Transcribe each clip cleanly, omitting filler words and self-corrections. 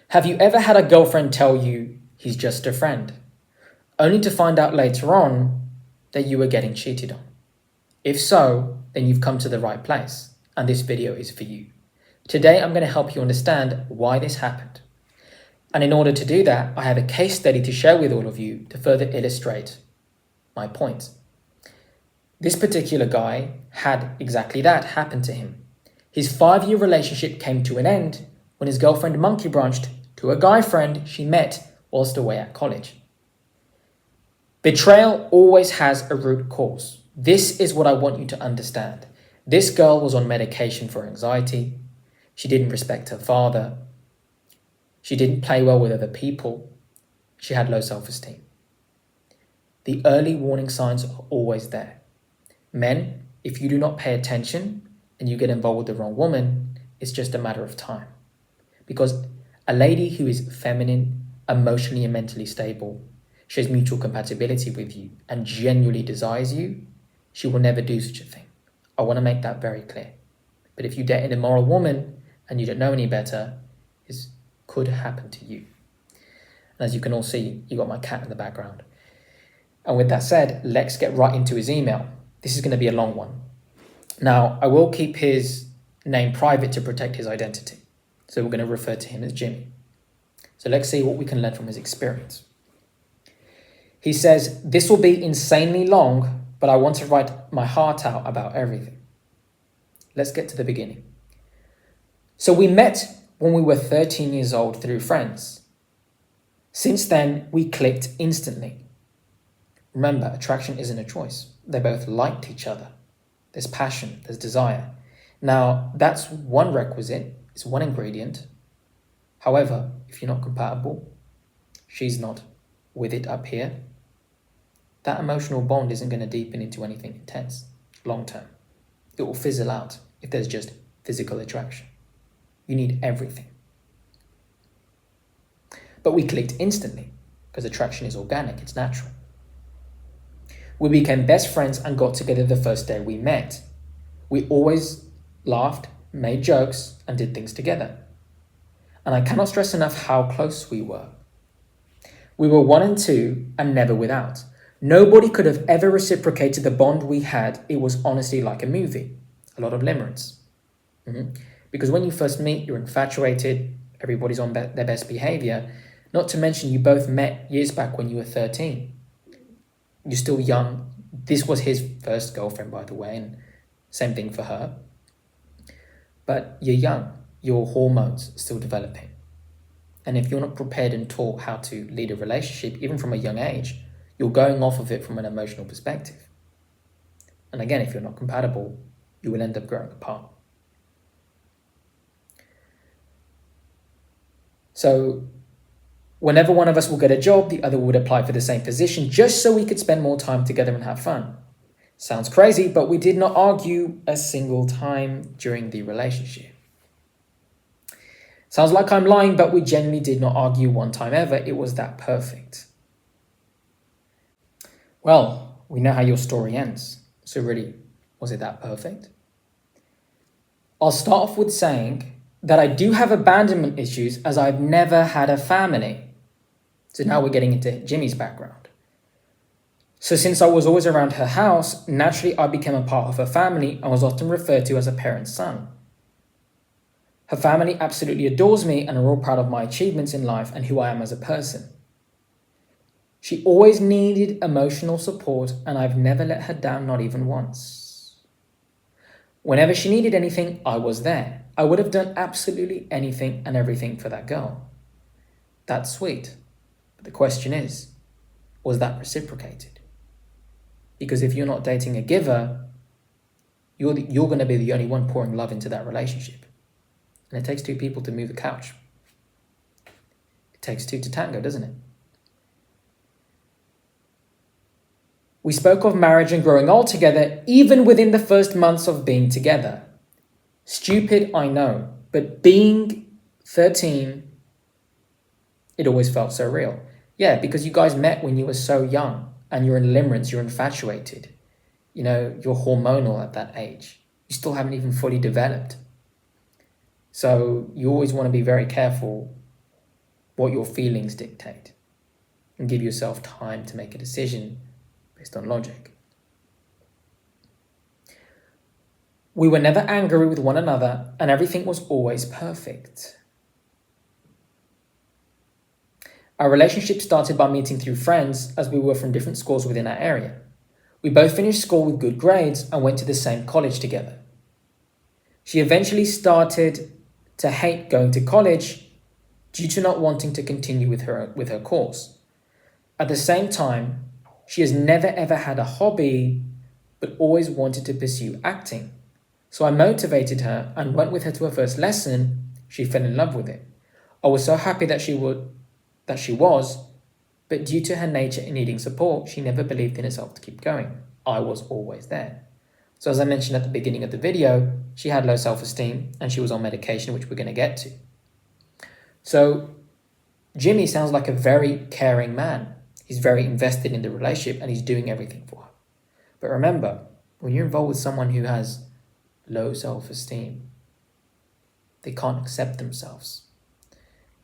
Have you ever had a girlfriend tell you he's just a friend, only to find out later on that you were getting cheated on? If so, then you've come to the right place, and this video is for you. Today, I'm going to help you understand why this happened. And in order to do that, I have a case study to share with all of you to further illustrate my point. This particular guy had exactly that happen to him. His 5-year relationship came to an end when his girlfriend monkey branched to a guy friend she met whilst away at college. Betrayal always has a root cause. This is what I want you to understand. This girl was on medication for anxiety. She didn't respect her father. She didn't play well with other people. She had low self-esteem. The early warning signs are always there. Men, if you do not pay attention and you get involved with the wrong woman, it's just a matter of time. Because a lady who is feminine, emotionally and mentally stable, shares mutual compatibility with you and genuinely desires you, she will never do such a thing. I want to make that very clear. But if you date an immoral woman and you don't know any better, this could happen to you. And as you can all see, you got my cat in the background. And with that said, let's get right into his email. This is going to be a long one. Now, I will keep his name private to protect his identity. So we're going to refer to him as Jimmy. So let's see what we can learn from his experience. He says, "This will be insanely long, but I want to write my heart out about everything." Let's get to the beginning. So we met when we were 13 years old through friends. Since then, we clicked instantly. Remember, attraction isn't a choice. They both liked each other. There's passion, there's desire. Now, that's one requisite, it's one ingredient. However, if you're not compatible, she's not with it up here, that emotional bond isn't going to deepen into anything intense, long term. It will fizzle out if there's just physical attraction. You need everything. But we clicked instantly because attraction is organic, it's natural. We became best friends and got together the first day we met. We always laughed, made jokes, and did things together. And I cannot stress enough how close we were. We were 1 and 2 and never without. Nobody could have ever reciprocated the bond we had. It was honestly like a movie. A lot of limerence. Because when you first meet, you're infatuated. Everybody's on their best behavior. Not to mention you both met years back when you were 13. You're still young. This was his first girlfriend, by the way, and same thing for her. But you're young. Your hormones are still developing. And if you're not prepared and taught how to lead a relationship, even from a young age, you're going off of it from an emotional perspective. And again, if you're not compatible, you will end up growing apart. So whenever one of us will get a job, the other would apply for the same position just so we could spend more time together and have fun. Sounds crazy, but we did not argue a single time during the relationship. Sounds like I'm lying, but we genuinely did not argue one time ever. It was that perfect. Well, we know how your story ends. So really, was it that perfect? I'll start off with saying that I do have abandonment issues as I've never had a family. So now we're getting into Jimmy's background. So since I was always around her house, naturally I became a part of her family and was often referred to as a parent's son. Her family absolutely adores me and are all proud of my achievements in life and who I am as a person. She always needed emotional support and I've never let her down, not even once. Whenever she needed anything, I was there. I would have done absolutely anything and everything for that girl. That's sweet. But the question is, was that reciprocated? Because if you're not dating a giver, you're going to be the only one pouring love into that relationship. And it takes 2 people to move a couch. It takes 2 to tango, doesn't it? We spoke of marriage and growing old together, even within the first months of being together. Stupid, I know, but being 13, it always felt so real. Yeah, because you guys met when you were so young and you're in limerence, you're infatuated. You know, you're hormonal at that age. You still haven't even fully developed. So you always want to be very careful what your feelings dictate, and give yourself time to make a decision based on logic. We were never angry with one another, and everything was always perfect. Our relationship started by meeting through friends, as we were from different schools within our area. We both finished school with good grades and went to the same college together. She eventually started to hate going to college due to not wanting to continue with her course. At the same time, she has never ever had a hobby, but always wanted to pursue acting. So I motivated her and went with her to her first lesson. She fell in love with it. I was so happy that she was, but due to her nature in needing support, she never believed in herself to keep going. I was always there. So as I mentioned at the beginning of the video, she had low self-esteem and she was on medication, which we're going to get to. So Jimmy sounds like a very caring man. He's very invested in the relationship and he's doing everything for her. But remember, when you're involved with someone who has low self-esteem, they can't accept themselves.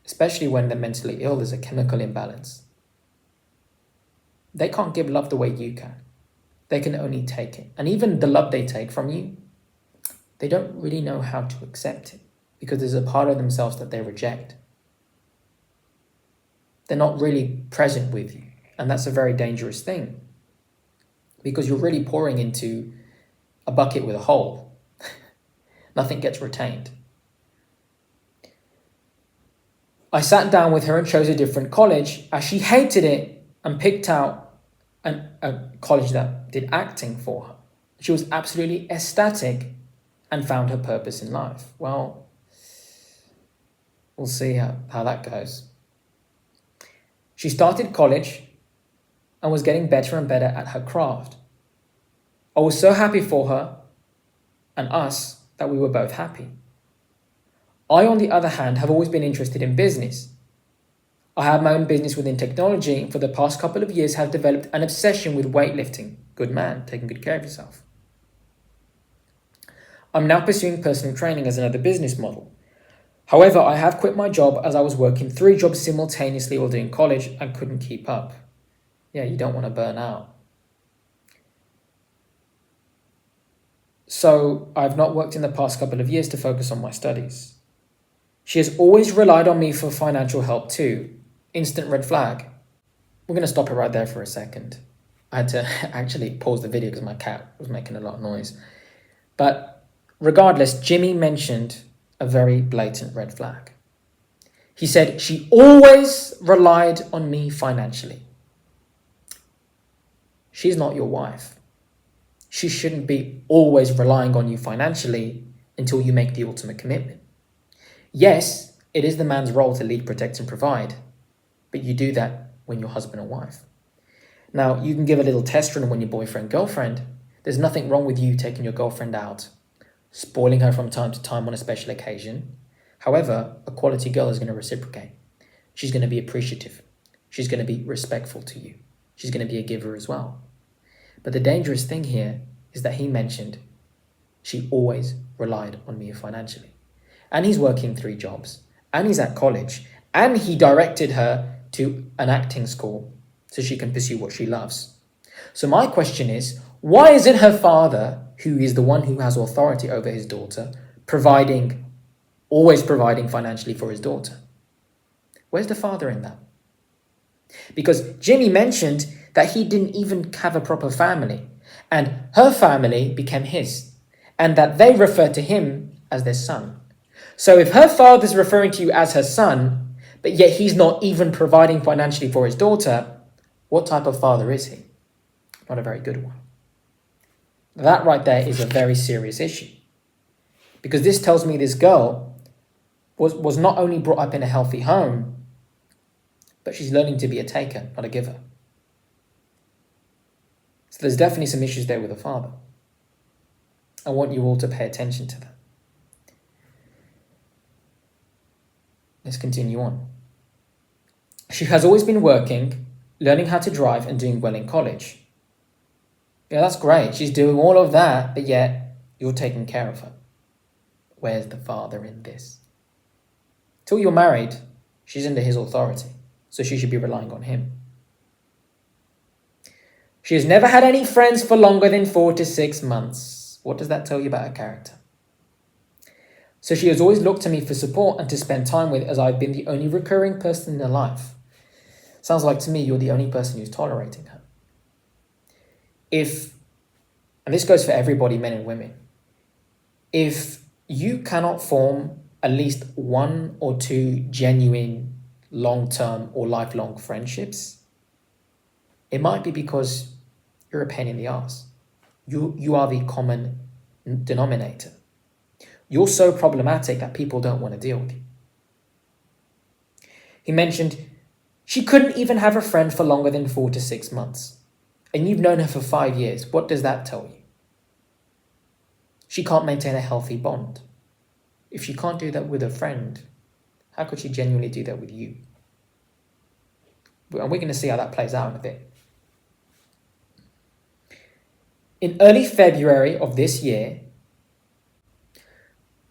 Especially when they're mentally ill, there's a chemical imbalance. They can't give love the way you can. They can only take it. And even the love they take from you, they don't really know how to accept it because there's a part of themselves that they reject. They're not really present with you. And that's a very dangerous thing because you're really pouring into a bucket with a hole. Nothing gets retained. I sat down with her and chose a different college as she hated it and picked out a college that did acting for her. She was absolutely ecstatic and found her purpose in life. Well, we'll see how that goes. She started college and was getting better and better at her craft. I was so happy for her and us that we were both happy. I, on the other hand, have always been interested in business. I have my own business within technology and for the past couple of years have developed an obsession with weightlifting. Good man, taking good care of yourself. I'm now pursuing personal training as another business model. However, I have quit my job as I was working 3 jobs simultaneously while doing college and couldn't keep up. Yeah, you don't want to burn out. So I've not worked in the past couple of years to focus on my studies. She has always relied on me for financial help too. Instant red flag. We're going to stop it right there for a second. I had to actually pause the video because my cat was making a lot of noise. But regardless, Jimmy mentioned a very blatant red flag. He said, she always relied on me financially. She's not your wife. She shouldn't be always relying on you financially until you make the ultimate commitment. Yes, it is the man's role to lead, protect, and provide, but you do that when you're husband and wife. Now, you can give a little test run when you're boyfriend, girlfriend. There's nothing wrong with you taking your girlfriend out, spoiling her from time to time on a special occasion. However, a quality girl is going to reciprocate. She's going to be appreciative. She's going to be respectful to you. She's going to be a giver as well. But the dangerous thing here is that he mentioned she always relied on me financially. And he's working 3 jobs, and he's at college, and he directed her to an acting school so she can pursue what she loves. So my question is, why isn't her father, who is the one who has authority over his daughter, always providing financially for his daughter? Where's the father in that? Because Jimmy mentioned that he didn't even have a proper family, and her family became his, and that they refer to him as their son. So if her father's referring to you as her son, but yet he's not even providing financially for his daughter, what type of father is he? Not a very good one. That right there is a very serious issue. Because this tells me this girl was not only brought up in a healthy home, but she's learning to be a taker, not a giver. So there's definitely some issues there with the father. I want you all to pay attention to that. Let's continue on. She has always been working, learning how to drive and doing well in college. Yeah, that's great. She's doing all of that, but yet you're taking care of her. Where's the father in this? Till you're married, She's under his authority, so she should be relying on him. She has never had any friends for longer than 4 to 6 months. What does that tell you about her character? So she has always looked to me for support and to spend time with, as I've been the only recurring person in her life. Sounds like to me you're the only person who's tolerating her. And this goes for everybody, men and women, if you cannot form at least 1 or 2 genuine long-term or lifelong friendships, it might be because you're a pain in the ass. You are the common denominator. You're so problematic that people don't want to deal with you. He mentioned she couldn't even have a friend for longer than 4 to 6 months. And you've known her for 5 years. What does that tell you? She can't maintain a healthy bond. If she can't do that with a friend, how could she genuinely do that with you? And we're going to see how that plays out in a bit. In early February of this year,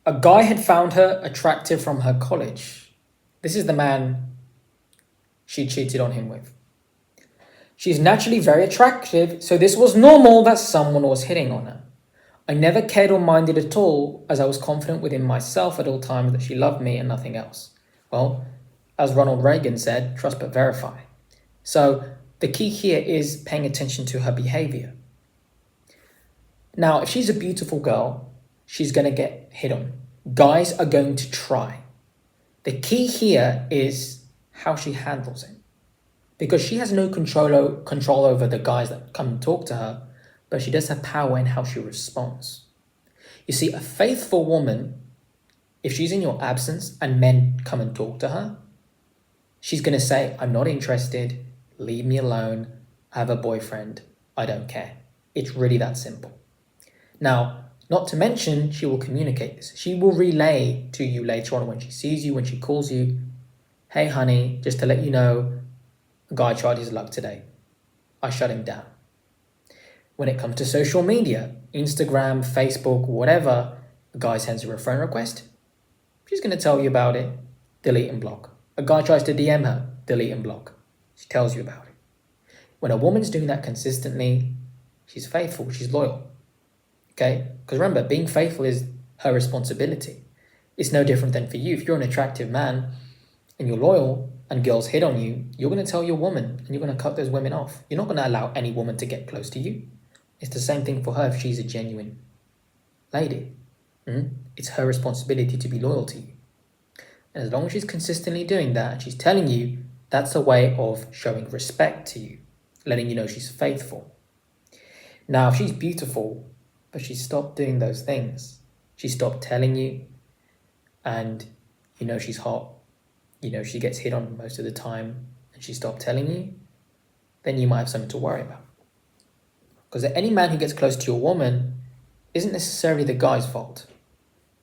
a guy had found her attractive from her college. This is the man she cheated on him with. She's naturally very attractive, so this was normal that someone was hitting on her. I never cared or minded at all, as I was confident within myself at all times that she loved me and nothing else. Well, as Ronald Reagan said, trust but verify. So the key here is paying attention to her behavior. Now, if she's a beautiful girl, she's going to get hit on. Guys are going to try. The key here is how she handles it. Because she has no control over the guys that come and talk to her, but she does have power in how she responds. You see, a faithful woman, if she's in your absence and men come and talk to her, she's going to say, I'm not interested, leave me alone, I have a boyfriend, I don't care. It's really that simple. Now, not to mention, she will communicate this. She will relay to you later on when she sees you, when she calls you, hey honey, just to let you know, a guy tried his luck today. I shut him down. When it comes to social media, Instagram, Facebook, whatever, a guy sends her a friend request, she's going to tell you about it, delete and block. A guy tries to DM her, delete and block. She tells you about it. When a woman's doing that consistently, she's faithful, she's loyal. Okay? Because remember, being faithful is her responsibility. It's no different than for you. If you're an attractive man and you're loyal and girls hit on you, you're going to tell your woman and you're going to cut those women off. You're not going to allow any woman to get close to you. It's the same thing for her if she's a genuine lady. It's her responsibility to be loyal to you. And as long as she's consistently doing that, and she's telling you, that's a way of showing respect to you, letting you know she's faithful. Now, if she's beautiful, but she stopped doing those things, she stopped telling you, and you know she's hot, you know she gets hit on most of the time, and she stopped telling you, then you might have something to worry about. Because any man who gets close to your woman isn't necessarily the guy's fault.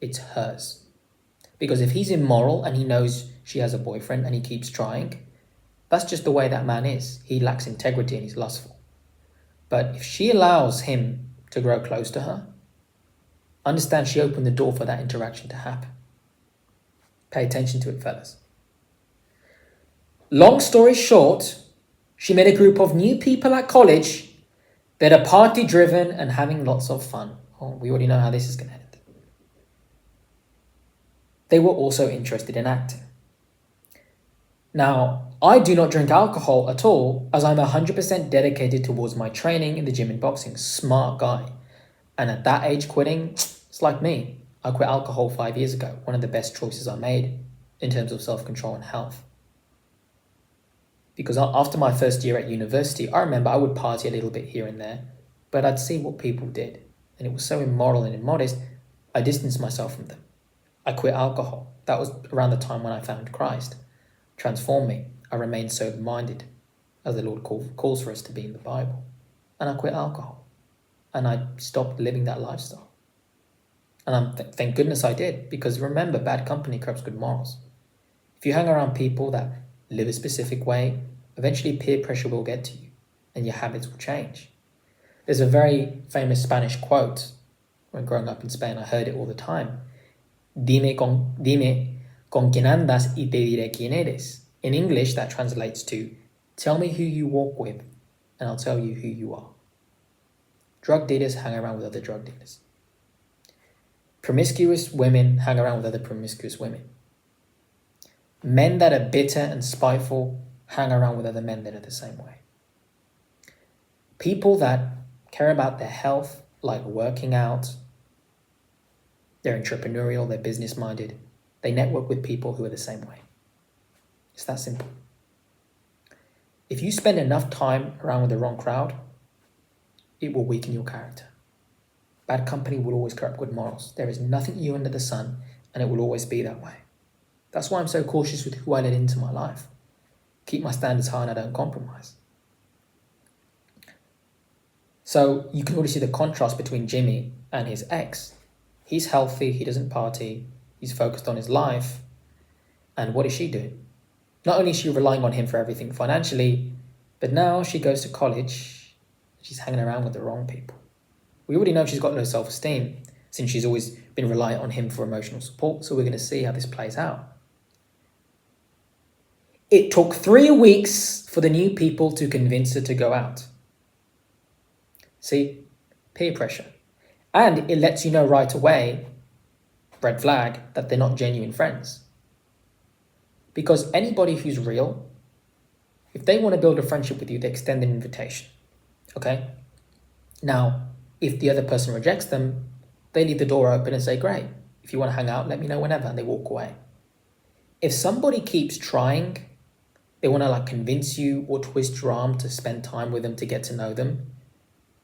It's hers. Because if he's immoral and he knows she has a boyfriend and he keeps trying, that's just the way that man is. He lacks integrity and he's lustful. But if she allows him to grow close to her, understand she opened the door for that interaction to happen. Pay attention to it, fellas. Long story short, she met a group of new people at college that are party-driven and having lots of fun. Oh, we already know how this is going to end. They were also interested in acting. Now, I do not drink alcohol at all, as I'm 100% dedicated towards my training in the gym and boxing. Smart guy. And at that age, quitting, it's like me. I quit alcohol 5 years ago. One of the best choices I made in terms of self-control and health. Because after my first year at university, I remember I would party a little bit here and there, but I'd see what people did. And it was so immoral and immodest, I distanced myself from them. I quit alcohol. That was around the time when I found Christ. Transformed me. I remained sober-minded, as the Lord calls for us to be in the Bible. And I quit alcohol. And I stopped living that lifestyle. And thank goodness I did, because remember, bad company corrupts good morals. If you hang around people that live a specific way, eventually peer pressure will get to you, and your habits will change. There's a very famous Spanish quote. When growing up in Spain, I heard it all the time. Dime Con quien andas y te diré quién eres. In English, that translates to, tell me who you walk with and I'll tell you who you are. Drug dealers hang around with other drug dealers. Promiscuous women hang around with other promiscuous women. Men that are bitter and spiteful hang around with other men that are the same way. People that care about their health, like working out, they're entrepreneurial, they're business-minded, they network with people who are the same way. It's that simple. If you spend enough time around with the wrong crowd, it will weaken your character. Bad company will always corrupt good morals. There is nothing new under the sun, and it will always be that way. That's why I'm so cautious with who I let into my life. Keep my standards high and I don't compromise. So you can already see the contrast between Jimmy and his ex. He's healthy, he doesn't party, he's focused on his life. And what is she doing? Not only is she relying on him for everything financially, but now she goes to college, she's hanging around with the wrong people. We already know she's got low self-esteem since she's always been reliant on him for emotional support, so we're going to see how this plays out. It took 3 weeks for the new people to convince her to go out. See, peer pressure. And it lets you know right away, red flag, that they're not genuine friends. Because anybody who's real, if they want to build a friendship with you, they extend an invitation. Okay? Now, if the other person rejects them, they leave the door open and say, great, if you want to hang out, let me know whenever, and they walk away. If somebody keeps trying, they want to convince you or twist your arm to spend time with them, to get to know them,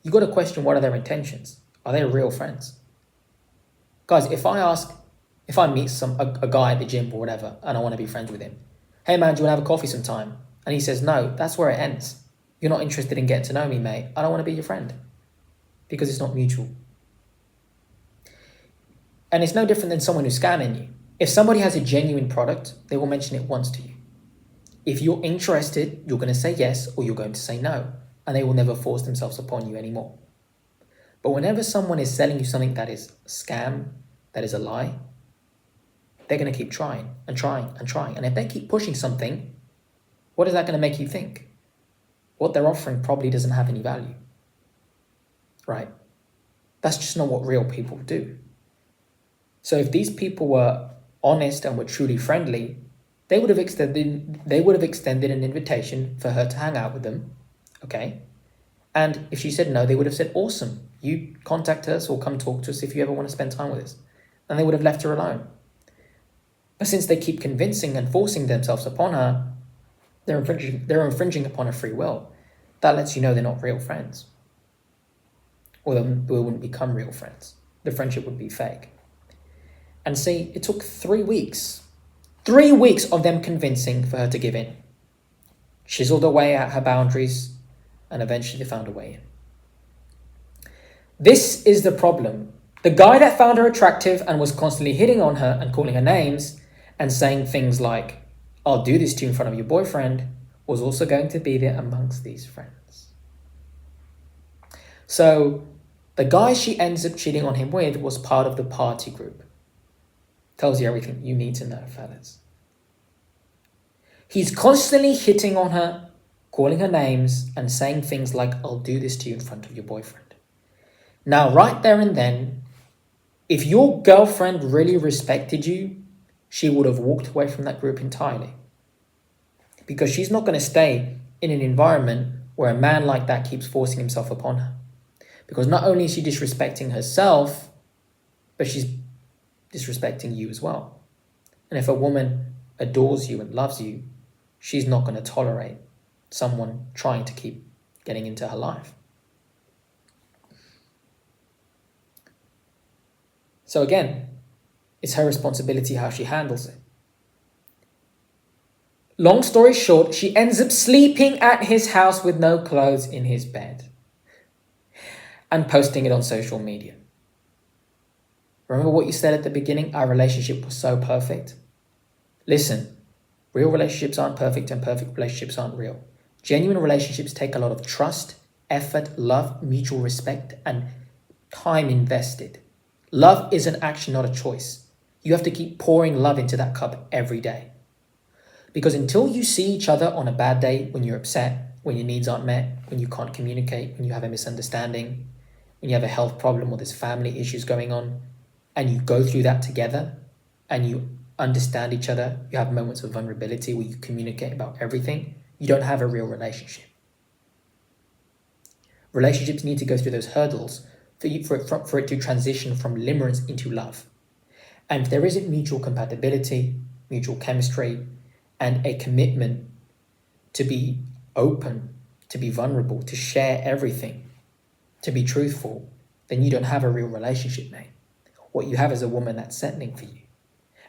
you got to question, what are their intentions? Are they real friends? Guys, if I meet a guy at the gym or whatever, and I want to be friends with him, hey man, do you want to have a coffee sometime? And he says no, that's where it ends. You're not interested in getting to know me, mate. I don't want to be your friend. Because it's not mutual. And it's no different than someone who's scamming you. If somebody has a genuine product, they will mention it once to you. If you're interested, you're going to say yes or you're going to say no. And they will never force themselves upon you anymore. But whenever someone is selling you something that is a scam, that is a lie, they're going to keep trying and trying and trying. And if they keep pushing something, what is that going to make you think? What they're offering probably doesn't have any value. Right? That's just not what real people do. So if these people were honest and were truly friendly, they would have extended an invitation for her to hang out with them. Okay? And if she said no, they would have said, awesome, you contact us or come talk to us if you ever want to spend time with us. And they would have left her alone. But since they keep convincing and forcing themselves upon her, they're infringing upon her free will. That lets you know they're not real friends. Or they wouldn't become real friends. The friendship would be fake. And see, it took 3 weeks. 3 weeks of them convincing for her to give in. Chiseled away at her boundaries, and eventually they found a way in. This is the problem. The guy that found her attractive and was constantly hitting on her and calling her names and saying things like, I'll do this to you in front of your boyfriend, was also going to be there amongst these friends. So the guy she ends up cheating on him with was part of the party group. Tells you everything you need to know, fellas. He's constantly hitting on her, calling her names, and saying things like, I'll do this to you in front of your boyfriend. Now, right there and then, if your girlfriend really respected you, she would have walked away from that group entirely. Because she's not going to stay in an environment where a man like that keeps forcing himself upon her. Because not only is she disrespecting herself, but she's disrespecting you as well. And if a woman adores you and loves you, she's not going to tolerate someone trying to keep getting into her life. So again, it's her responsibility how she handles it. Long story short, she ends up sleeping at his house with no clothes in his bed and posting it on social media. Remember what you said at the beginning? Our relationship was so perfect. Listen, real relationships aren't perfect and perfect relationships aren't real. Genuine relationships take a lot of trust, effort, love, mutual respect, and time invested. Love is an action, not a choice. You have to keep pouring love into that cup every day. Because until you see each other on a bad day, when you're upset, when your needs aren't met, when you can't communicate, when you have a misunderstanding, when you have a health problem or there's family issues going on, and you go through that together and you understand each other, you have moments of vulnerability where you communicate about everything, you don't have a real relationship. Relationships need to go through those hurdles for it to transition from limerence into love. And if there isn't mutual compatibility, mutual chemistry, and a commitment to be open, to be vulnerable, to share everything, to be truthful, then you don't have a real relationship, mate. What you have is a woman that's settling for you.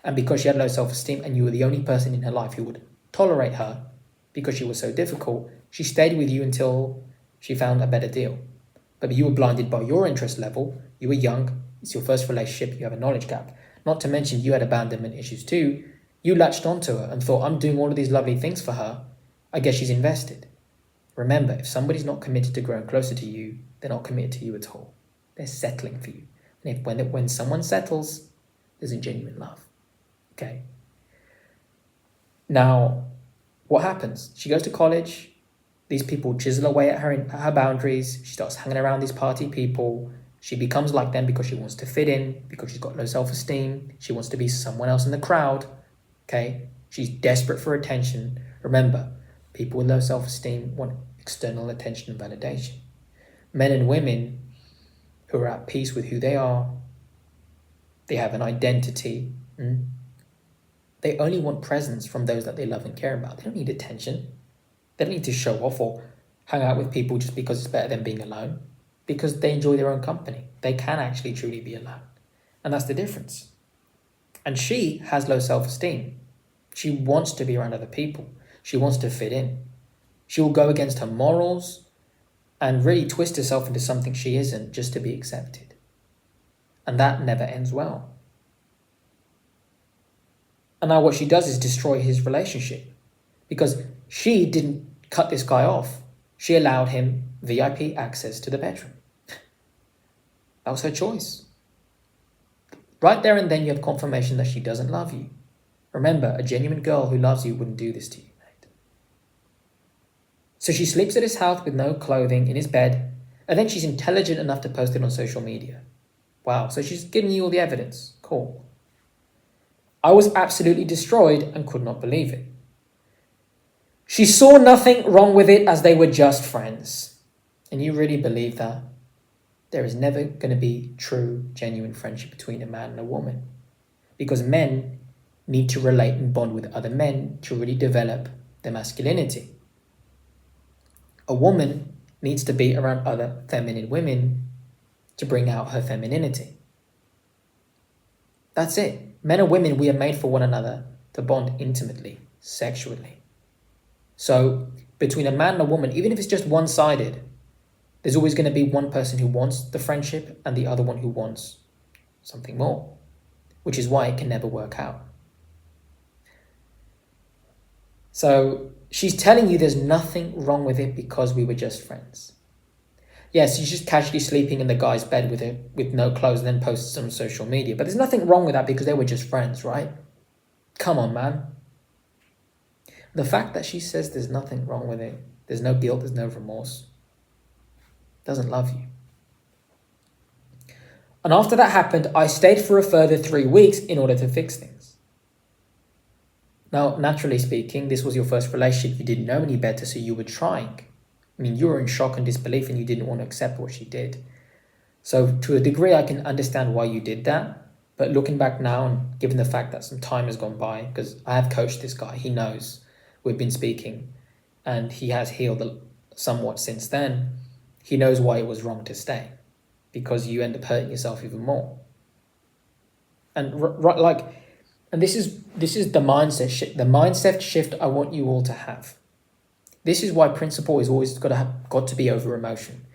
And because she had low self-esteem and you were the only person in her life who would tolerate her because she was so difficult, she stayed with you until she found a better deal. But you were blinded by your interest level. You were young. It's your first relationship. You have a knowledge gap. Not to mention you had abandonment issues too. You latched onto her and thought, I'm doing all of these lovely things for her. I guess she's invested. Remember, if somebody's not committed to growing closer to you, they're not committed to you at all. They're settling for you. And when someone settles, there's a genuine love. Okay. Now, what happens? She goes to college. These people chisel away at her boundaries. She starts hanging around these party people. She becomes like them because she wants to fit in, because she's got low self-esteem. She wants to be someone else in the crowd. Okay. She's desperate for attention. Remember, people with low self-esteem want external attention and validation. Men and women who are at peace with who they are, they have an identity. They only want presence from those that they love and care about. They don't need attention. They don't need to show off or hang out with people just because it's better than being alone. Because they enjoy their own company. They can actually truly be alone. And that's the difference. And she has low self-esteem. She wants to be around other people. She wants to fit in. She will go against her morals and really twist herself into something she isn't just to be accepted. And that never ends well. And now what she does is destroy his relationship. Because she didn't cut this guy off. She allowed him VIP access to the bedroom. That was her choice. Right there and then you have confirmation that she doesn't love you. Remember, a genuine girl who loves you wouldn't do this to you, mate. So she sleeps at his house with no clothing in his bed, and then she's intelligent enough to post it on social media. Wow, so she's giving you all the evidence. Cool. I was absolutely destroyed and could not believe it. She saw nothing wrong with it as they were just friends. And you really believe that? There is never going to be true, genuine friendship between a man and a woman. Because men need to relate and bond with other men to really develop their masculinity. A woman needs to be around other feminine women to bring out her femininity. That's it. Men and women, we are made for one another to bond intimately, sexually. So between a man and a woman, even if it's just one-sided, there's always going to be one person who wants the friendship and the other one who wants something more, which is why it can never work out. So she's telling you there's nothing wrong with it because we were just friends. Yes, she's just casually sleeping in the guy's bed with no clothes and then posts on social media. But there's nothing wrong with that because they were just friends, right? Come on, man. The fact that she says there's nothing wrong with it, there's no guilt, there's no remorse, doesn't love you. And after that happened, I stayed for a further 3 weeks in order to fix things. Now, naturally speaking, this was your first relationship. You didn't know any better, so you were trying. I mean, you were in shock and disbelief and you didn't want to accept what she did. So to a degree, I can understand why you did that. But looking back now, and given the fact that some time has gone by, because I have coached this guy, he knows, we've been speaking, and he has healed somewhat since then. He knows why it was wrong to stay, because you end up hurting yourself even more. And and this is the mindset shift. The mindset shift I want you all to have. This is why principle is always got to be over emotion.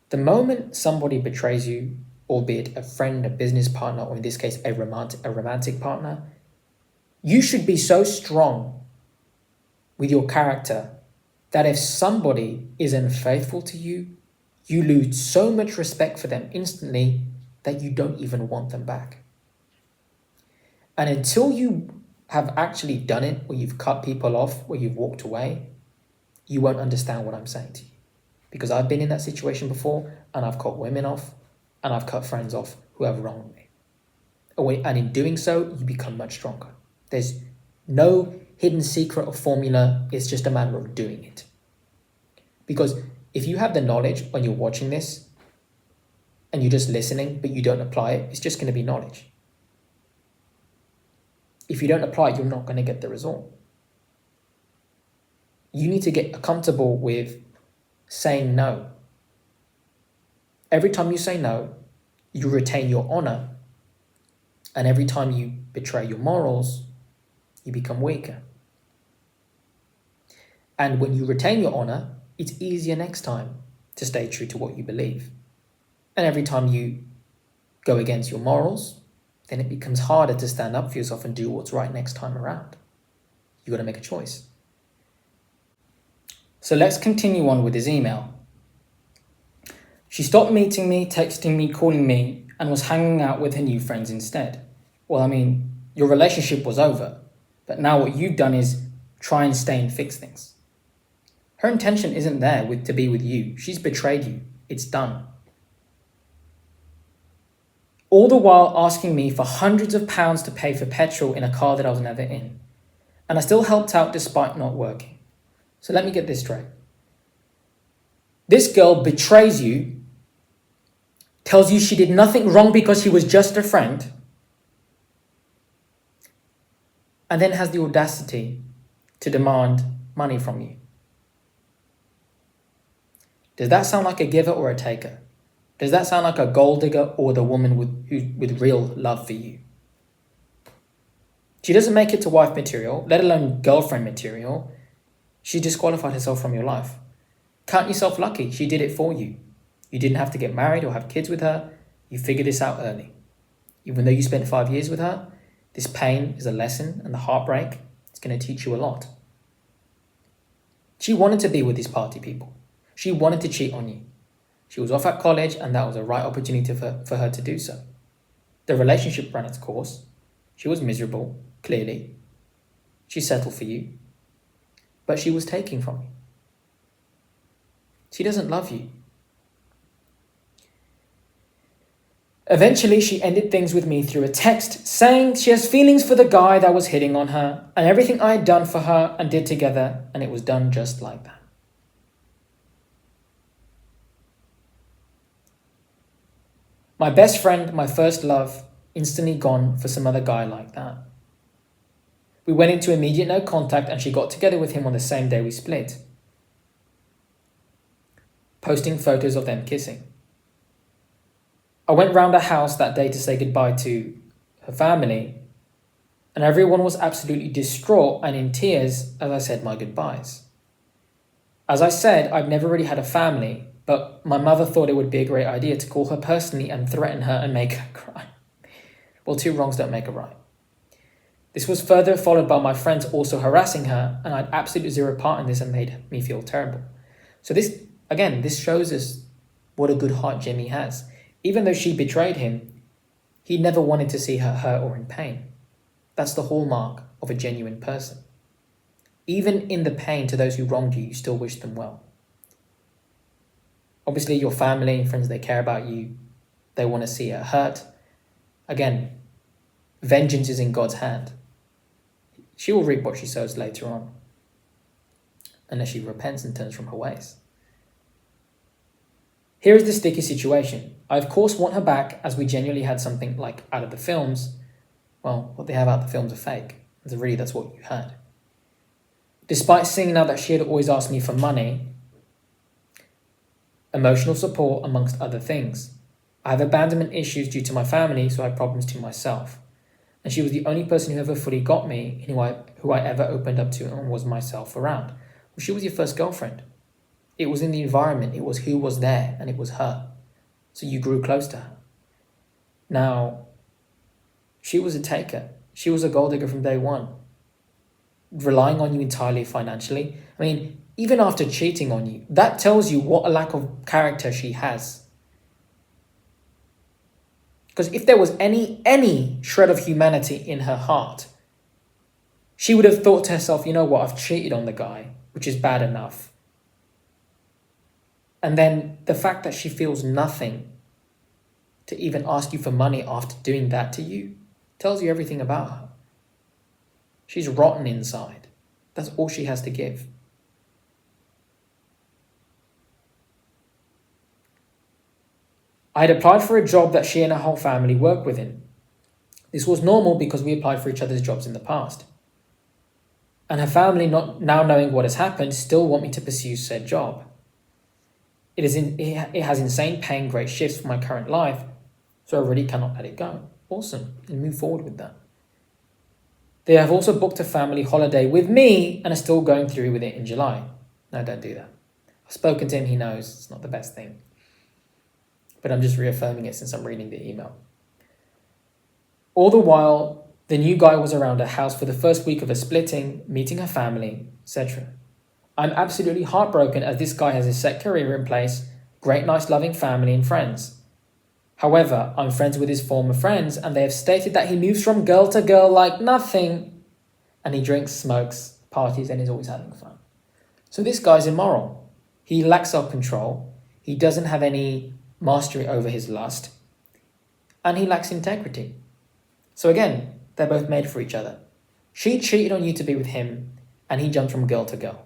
The moment somebody betrays you, albeit a friend, a business partner, or in this case a romantic partner, you should be so strong with your character that if somebody is unfaithful to you, you lose so much respect for them instantly that you don't even want them back. And until you have actually done it, where you've cut people off, where you've walked away, you won't understand what I'm saying to you. Because I've been in that situation before, and I've cut women off, and I've cut friends off who have wronged me. And in doing so, you become much stronger. There's no hidden secret or formula. It's just a matter of doing it. Because if you have the knowledge when you're watching this, and you're just listening, but you don't apply it, it's just going to be knowledge. If you don't apply it, you're not going to get the result. You need to get comfortable with saying no. Every time you say no, you retain your honor. And every time you betray your morals, you become weaker. And when you retain your honor, it's easier next time to stay true to what you believe. And every time you go against your morals, then it becomes harder to stand up for yourself and do what's right next time around. You got to make a choice. So let's continue on with his email. She stopped meeting me, texting me, calling me, and was hanging out with her new friends instead. Well, I mean, your relationship was over, but now what you've done is try and stay and fix things. Her intention isn't there to be with you. She's betrayed you. It's done. All the while asking me for hundreds of pounds to pay for petrol in a car that I was never in. And I still helped out despite not working. So let me get this straight. This girl betrays you, tells you she did nothing wrong because he was just a friend, and then has the audacity to demand money from you. Does that sound like a giver or a taker? Does that sound like a gold digger or the woman with real love for you? She doesn't make it to wife material, let alone girlfriend material. She disqualified herself from your life. Count yourself lucky. She did it for you. You didn't have to get married or have kids with her. You figured this out early. Even though you spent 5 years with her, this pain is a lesson, and the heartbreak is going to teach you a lot. She wanted to be with these party people. She wanted to cheat on you. She was off at college, and that was a right opportunity for her to do so. The relationship ran its course. She was miserable, clearly. She settled for you. But she was taking from you. She doesn't love you. Eventually, she ended things with me through a text saying she has feelings for the guy that was hitting on her and everything I had done for her and did together, and it was done just like that. My best friend, my first love, instantly gone for some other guy like that. We went into immediate no contact and she got together with him on the same day we split, posting photos of them kissing. I went round her house that day to say goodbye to her family, and everyone was absolutely distraught and in tears as I said my goodbyes. As I said, I've never really had a family, but my mother thought it would be a great idea to call her personally and threaten her and make her cry. Well, two wrongs don't make a right. This was further followed by my friends also harassing her, and I had absolutely zero part in this and made me feel terrible. So this shows us what a good heart Jimmy has. Even though she betrayed him, he never wanted to see her hurt or in pain. That's the hallmark of a genuine person. Even in the pain to those who wronged you, you still wish them well. Obviously, your family and friends, they care about you. They want to see her hurt. Again, vengeance is in God's hand. She will reap what she sows later on, unless she repents and turns from her ways. Here is the sticky situation. I of course want her back, as we genuinely had something like out of the films. Well, what they have out of the films are fake. Really, that's what you had. Despite seeing now that she had always asked me for money, emotional support, amongst other things. I have abandonment issues due to my family, so I have problems to myself. And she was the only person who ever fully got me, and who I ever opened up to and was myself around. Well, she was your first girlfriend. It was in the environment, it was who was there, and it was her. So you grew close to her. Now, she was a taker. She was a gold digger from day one, relying on you entirely financially. I mean, even after cheating on you, that tells you what a lack of character she has. Because if there was any shred of humanity in her heart, she would have thought to herself, you know what, I've cheated on the guy, which is bad enough. And then the fact that she feels nothing to even ask you for money after doing that to you tells you everything about her. She's rotten inside. That's all she has to give. I had applied for a job that she and her whole family work within. This was normal because we applied for each other's jobs in the past. And her family, not now knowing what has happened, still want me to pursue said job. It has insane paying, great shifts for my current life, so I really cannot let it go. Awesome, and move forward with that. They have also booked a family holiday with me and are still going through with it in July. No, don't do that. I've spoken to him, he knows it's not the best thing. But I'm just reaffirming it since I'm reading the email. All the while, the new guy was around her house for the first week of her splitting, meeting her family, etc. I'm absolutely heartbroken as this guy has a set career in place, great, nice, loving family and friends. However, I'm friends with his former friends and they have stated that he moves from girl to girl like nothing. And he drinks, smokes, parties and is always having fun. So this guy's immoral. He lacks self-control. He doesn't have any mastery over his lust. And he lacks integrity. So again, they're both made for each other. She cheated on you to be with him and he jumped from girl to girl.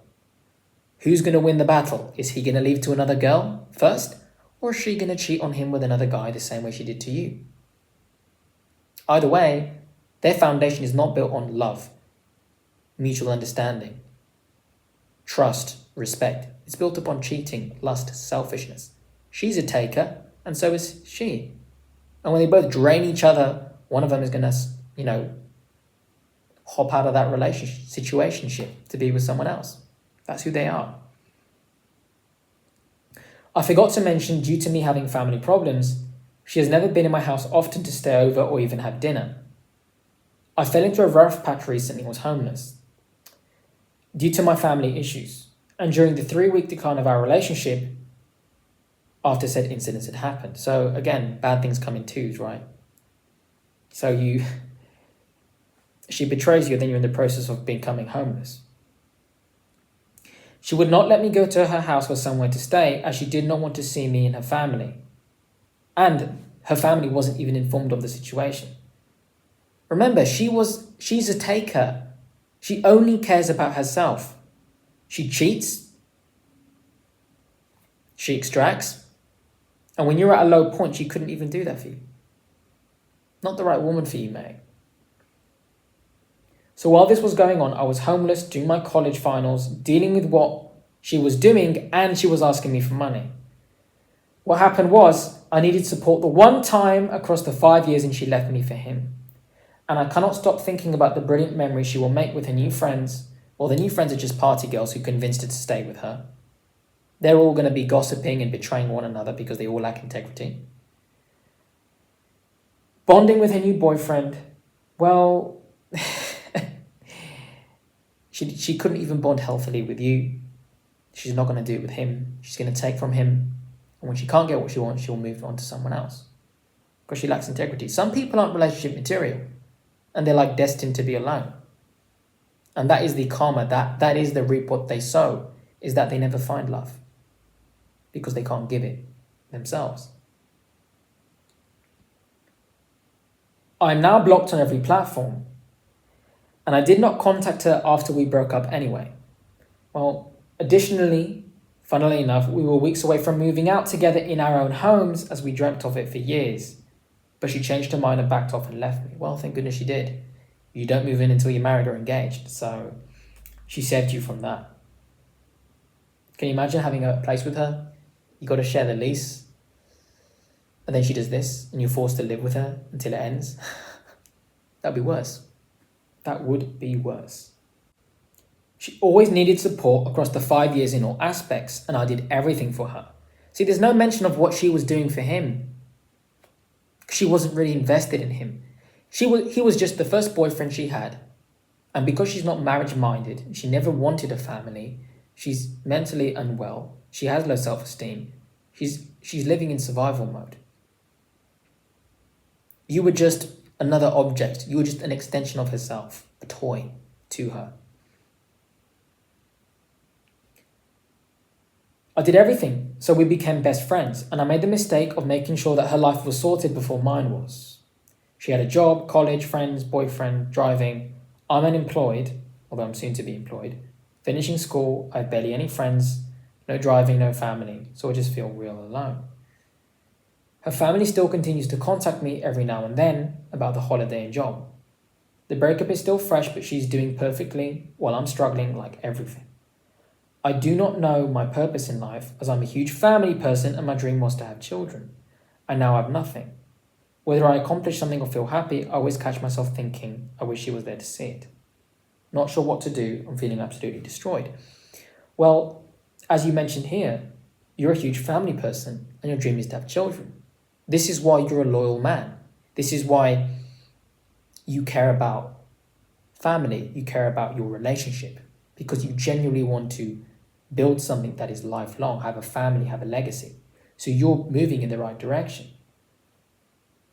Who's going to win the battle? Is he going to leave to another girl first? Or is she going to cheat on him with another guy the same way she did to you? Either way, their foundation is not built on love, mutual understanding, trust, respect. It's built upon cheating, lust, selfishness. She's a taker, and so is she. And when they both drain each other, one of them is going to, hop out of that relationship, situationship to be with someone else. That's who they are. I forgot to mention, due to me having family problems, she has never been in my house often to stay over or even have dinner. I fell into a rough patch recently and was homeless due to my family issues. And during the 3-week decline of our relationship, after said incidents had happened. So again, bad things come in twos, right? So she betrays you, then you're in the process of becoming homeless. She would not let me go to her house for somewhere to stay as she did not want to see me and her family. And her family wasn't even informed of the situation. Remember, she's a taker. She only cares about herself. She cheats. She extracts. And when you're at a low point, she couldn't even do that for you. Not the right woman for you, mate. So while this was going on, I was homeless, doing my college finals, dealing with what she was doing, and she was asking me for money. What happened was, I needed support the one time across the 5 years and she left me for him. And I cannot stop thinking about the brilliant memories she will make with her new friends, or the new friends are just party girls who convinced her to stay with her. They're all going to be gossiping and betraying one another because they all lack integrity. Bonding with her new boyfriend, well, she couldn't even bond healthily with you. She's not going to do it with him. She's going to take from him. And when she can't get what she wants, she'll move on to someone else. Because she lacks integrity. Some people aren't relationship material. And they're like destined to be alone. And that is the karma. That is the reap what they sow. Is that they never find love. Because they can't give it themselves. I'm now blocked on every platform. And I did not contact her after we broke up anyway. Well, additionally, funnily enough, we were weeks away from moving out together in our own homes as we dreamt of it for years. But she changed her mind and backed off and left me. Well, thank goodness she did. You don't move in until you're married or engaged. So she saved you from that. Can you imagine having a place with her? You got to share the lease. And then she does this and you're forced to live with her until it ends. That'd be worse. That would be worse. She always needed support across the 5 years in all aspects, and I did everything for her. See, there's no mention of what she was doing for him. She wasn't really invested in him. He was just the first boyfriend she had. And because she's not marriage-minded, she never wanted a family, she's mentally unwell, she has low self-esteem, she's living in survival mode. You were just another object. You were just an extension of herself, a toy to her. I did everything, so we became best friends, and I made the mistake of making sure that her life was sorted before mine was. She had a job, college, friends, boyfriend, driving. I'm unemployed, although I'm soon to be employed. Finishing school, I have barely any friends, no driving, no family, so I just feel real alone. Her family still continues to contact me every now and then about the holiday and job. The breakup is still fresh, but she's doing perfectly while I'm struggling like everything. I do not know my purpose in life, as I'm a huge family person and my dream was to have children. I now have nothing. Whether I accomplish something or feel happy, I always catch myself thinking, I wish she was there to see it. Not sure what to do, I'm feeling absolutely destroyed. Well, as you mentioned here, you're a huge family person and your dream is to have children. This is why you're a loyal man. This is why you care about family, you care about your relationship, because you genuinely want to build something that is lifelong, have a family, have a legacy. So you're moving in the right direction.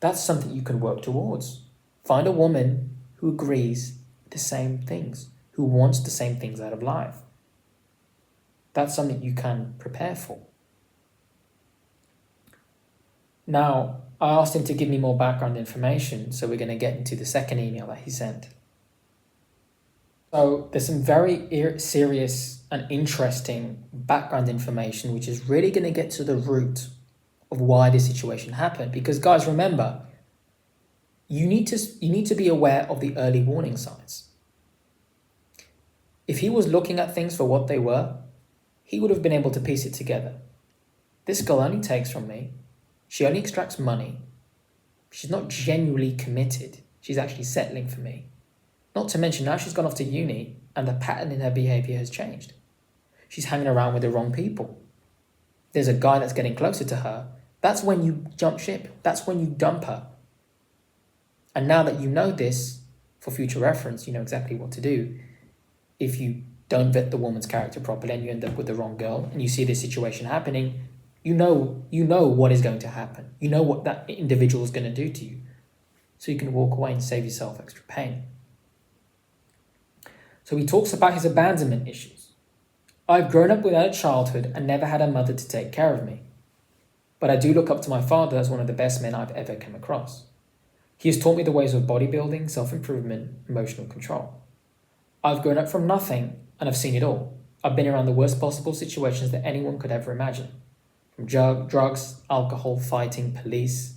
That's something you can work towards. Find a woman who agrees with the same things, who wants the same things out of life. That's something you can prepare for. Now, I asked him to give me more background information, so we're going to get into the second email that he sent. So there's some very serious and interesting background information, which is really going to get to the root of why this situation happened. Because guys, remember, you need to be aware of the early warning signs. If he was looking at things for what they were, he would have been able to piece it together. This girl only takes from me. She only extracts money. She's not genuinely committed. She's actually settling for me. Not to mention now she's gone off to uni and the pattern in her behavior has changed. She's hanging around with the wrong people. There's a guy that's getting closer to her. That's when you jump ship. That's when you dump her. And now that you know this, for future reference, you know exactly what to do. If you don't vet the woman's character properly and you end up with the wrong girl and you see this situation happening, you know what is going to happen. You know what that individual is going to do to you. So you can walk away and save yourself extra pain. So he talks about his abandonment issues. I've grown up without a childhood and never had a mother to take care of me. But I do look up to my father as one of the best men I've ever come across. He has taught me the ways of bodybuilding, self-improvement, emotional control. I've grown up from nothing and I've seen it all. I've been around the worst possible situations that anyone could ever imagine. From drugs, alcohol, fighting, police,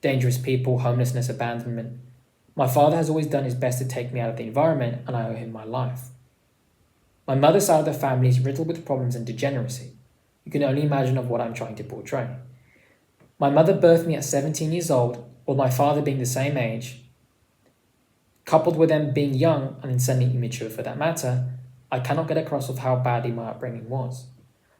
dangerous people, homelessness, abandonment. My father has always done his best to take me out of the environment and I owe him my life. My mother's side of the family is riddled with problems and degeneracy. You can only imagine of what I'm trying to portray. My mother birthed me at 17 years old, while my father being the same age. Coupled with them being young and insanely immature for that matter, I cannot get across of how badly my upbringing was.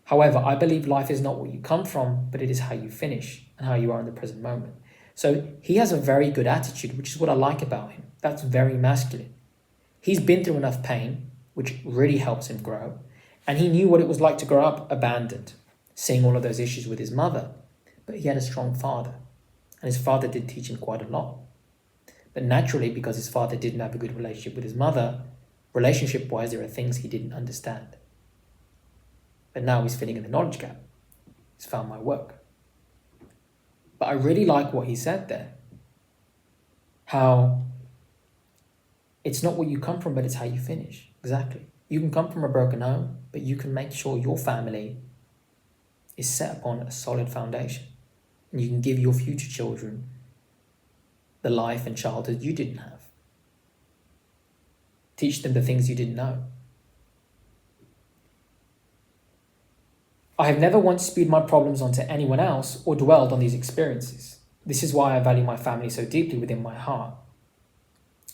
However, I believe life is not what you come from, but it is how you finish and how you are in the present moment. So he has a very good attitude, which is what I like about him. That's very masculine. He's been through enough pain, which really helps him grow. And he knew what it was like to grow up abandoned, seeing all of those issues with his mother. But he had a strong father. And his father did teach him quite a lot. But naturally, because his father didn't have a good relationship with his mother, relationship-wise, there are things he didn't understand. But now he's filling in the knowledge gap. He's found my work. But I really like what he said there. How it's not what you come from, but it's how you finish. Exactly. You can come from a broken home, but you can make sure your family is set upon a solid foundation. And you can give your future children the life and childhood you didn't have. Teach them the things you didn't know. I have never once spewed my problems onto anyone else or dwelled on these experiences. This is why I value my family so deeply within my heart,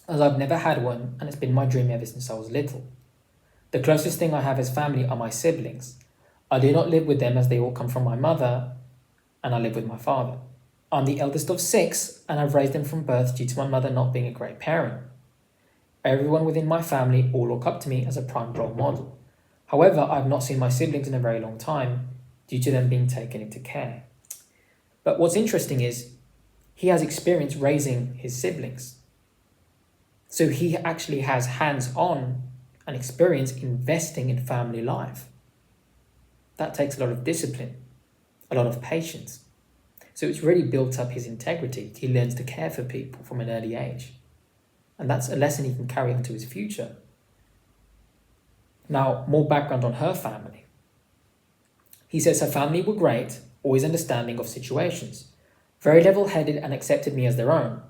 as I've never had one and it's been my dream ever since I was little. The closest thing I have as family are my siblings. I do not live with them as they all come from my mother, and I live with my father. I'm the eldest of 6 and I've raised them from birth due to my mother not being a great parent. Everyone within my family all look up to me as a prime role model. However, I've not seen my siblings in a very long time due to them being taken into care. But what's interesting is he has experience raising his siblings. So he actually has hands-on and experience investing in family life. That takes a lot of discipline, a lot of patience. So it's really built up his integrity. He learns to care for people from an early age. And that's a lesson he can carry on to his future. Now, more background on her family. He says her family were great, always understanding of situations, very level-headed and accepted me as their own.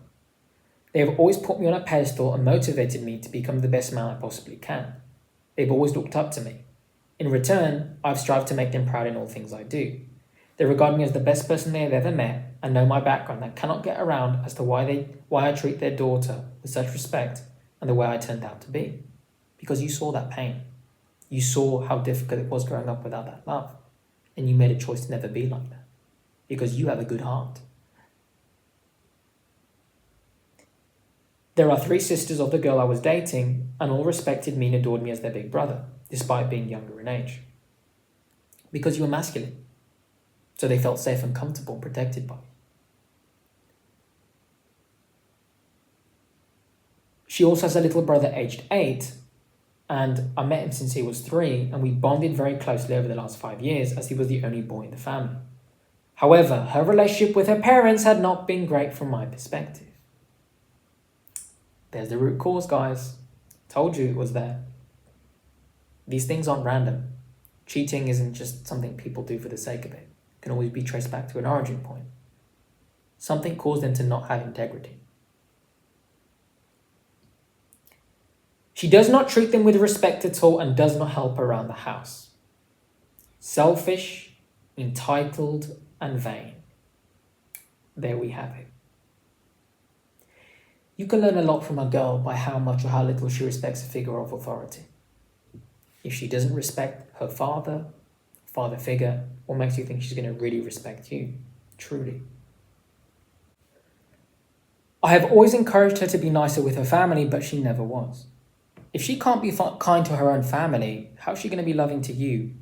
They have always put me on a pedestal and motivated me to become the best man I possibly can. They've always looked up to me. In return, I've strived to make them proud in all things I do. They regard me as the best person they have ever met and know my background and cannot get around as to why I treat their daughter with such respect and the way I turned out to be. Because you saw that pain. You saw how difficult it was growing up without that love. And you made a choice to never be like that. Because you have a good heart. There are 3 sisters of the girl I was dating, and all respected me and adored me as their big brother, despite being younger in age. Because you were masculine. So they felt safe and comfortable and protected by me. She also has a little brother aged 8, and I met him since he was 3, and we bonded very closely over the last 5 years as he was the only boy in the family. However, her relationship with her parents had not been great from my perspective. There's the root cause, guys. Told you it was there. These things aren't random. Cheating isn't just something people do for the sake of it. It can always be traced back to an origin point. Something caused them to not have integrity. She does not treat them with respect at all and does not help around the house. Selfish, entitled, and vain. There we have it. You can learn a lot from a girl by how much or how little she respects a figure of authority. If she doesn't respect her father figure, what makes you think she's going to really respect you? Truly. I have always encouraged her to be nicer with her family, but she never was. If she can't be kind to her own family, how's she going to be loving to you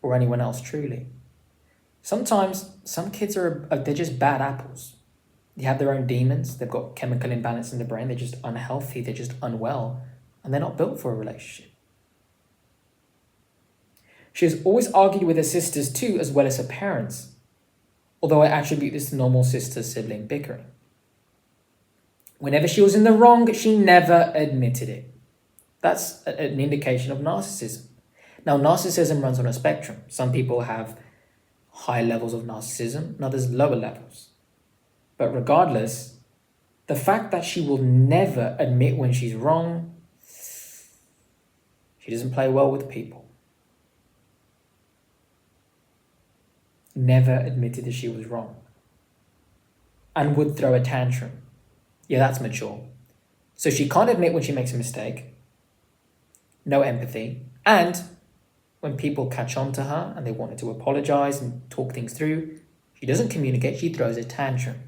or anyone else truly? Sometimes some kids they're just bad apples. They have their own demons. They've got chemical imbalance in the brain. They're just unhealthy. They're just unwell. And they're not built for a relationship. She has always argued with her sisters too, as well as her parents. Although I attribute this to normal sister-sibling bickering. Whenever she was in the wrong, she never admitted it. That's an indication of narcissism. Now, narcissism runs on a spectrum. Some people have high levels of narcissism, and others lower levels. But regardless, the fact that she will never admit when she's wrong, she doesn't play well with people. Never admitted that she was wrong. And would throw a tantrum. Yeah, that's mature. So she can't admit when she makes a mistake. No empathy. And when people catch on to her and they want her to apologize and talk things through, she doesn't communicate, she throws a tantrum.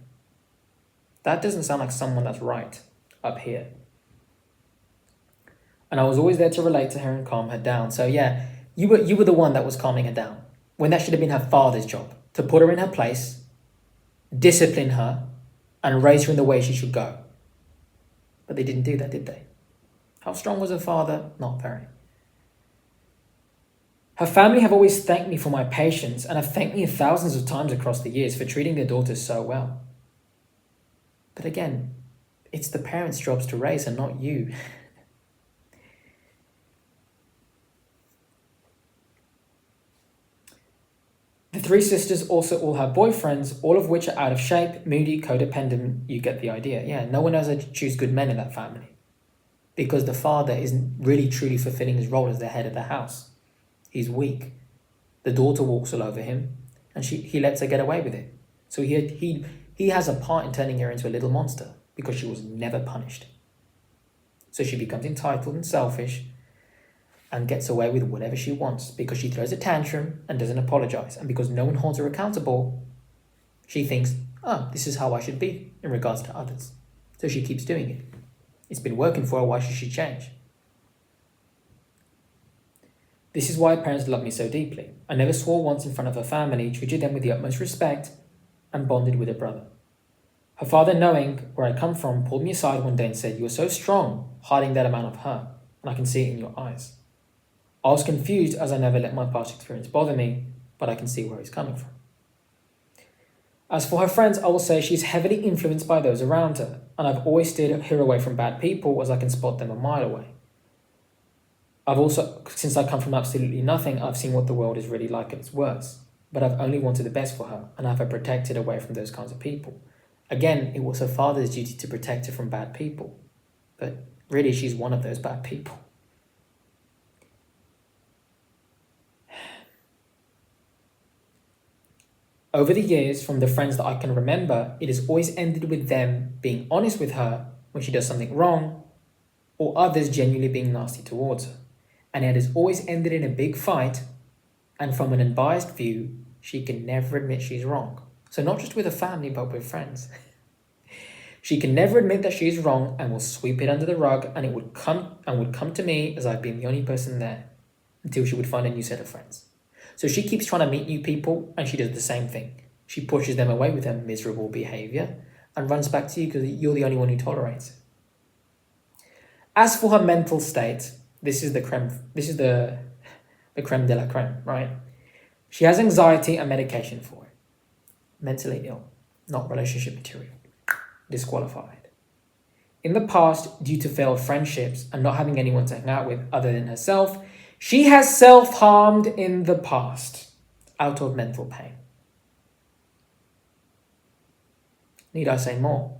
That doesn't sound like someone that's right up here. And I was always there to relate to her and calm her down. So yeah, you were the one that was calming her down. When that should have been her father's job. To put her in her place, discipline her, and raise her in the way she should go. But they didn't do that, did they? How strong was her father? Not very. Her family have always thanked me for my patience and have thanked me thousands of times across the years for treating their daughters so well. But again, it's the parents' jobs to raise and not you. The 3 sisters also all have boyfriends, all of which are out of shape, moody, codependent. You get the idea. Yeah, no one knows how to choose good men in that family. Because the father isn't really truly fulfilling his role as the head of the house. He's weak. The daughter walks all over him, and he lets her get away with it. So he has a part in turning her into a little monster, because she was never punished. So she becomes entitled and selfish, and gets away with whatever she wants because she throws a tantrum and doesn't apologize. And because no one holds her accountable, she thinks, this is how I should be in regards to others. So she keeps doing it. It's been working for her, why should she change? This is why parents love me so deeply. I never swore once in front of her family, treated them with the utmost respect, and bonded with her brother. Her father, knowing where I come from, pulled me aside one day and said, "You are so strong, hiding that amount of hurt, and I can see it in your eyes." I was confused as I never let my past experience bother me, but I can see where he's coming from. As for her friends, I will say she's heavily influenced by those around her, and I've always steered her away from bad people as I can spot them a mile away. I've also, since I come from absolutely nothing, I've seen what the world is really like at its worst, but I've only wanted the best for her, and have her protected away from those kinds of people. Again, it was her father's duty to protect her from bad people, but really she's one of those bad people. Over the years, from the friends that I can remember, it has always ended with them being honest with her when she does something wrong, or others genuinely being nasty towards her. And it has always ended in a big fight, and from an unbiased view, she can never admit she's wrong. So not just with her family, but with friends. She can never admit that she is wrong and will sweep it under the rug, and it would come to me as I've been the only person there, until she would find a new set of friends. So she keeps trying to meet new people, and she does the same thing. She pushes them away with her miserable behavior and runs back to you because you're the only one who tolerates it. As for her mental state, this is the creme de la creme, right? She has anxiety and medication for it. Mentally ill, not relationship material. Disqualified. In the past, due to failed friendships and not having anyone to hang out with other than herself, she has self-harmed in the past out of mental pain. Need I say more?